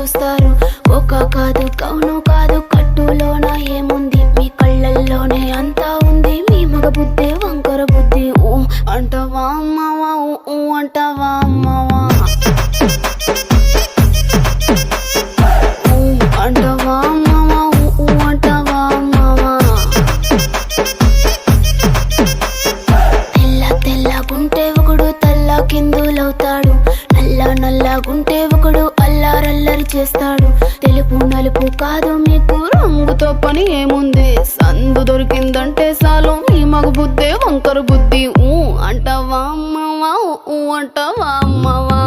చూస్తారు. ఒక కాదు కౌను కాదు కట్టులోన ఏముంది, మీ కళ్ళల్లోనే అంతా ఉంది. మీ మగ బుద్ధి వంకర బుద్ధి. ఊ అంటావా అమ్మావా, ఊ అంటావా అమ్మావా, ఊ అంటావా అమ్మావా, ఊ అంటావా అమ్మావా. తెల్ల తెల్లగుంటే ఒకడు తల్ల కిందులవుతాడు, నల్ల నల్లగుంటే ఒకడు అల్లారల్లరి చేస్తాడు. తెలుపు నలుపు కాదు మీకు రంగుతో పని ఏముంది, సందు దొరికిందంటే చాలు మీ మగ బుద్ధే వంకర బుద్ధి. ఊ అంటావా అమ్మావా, ఊ అంటావా అమ్మావా.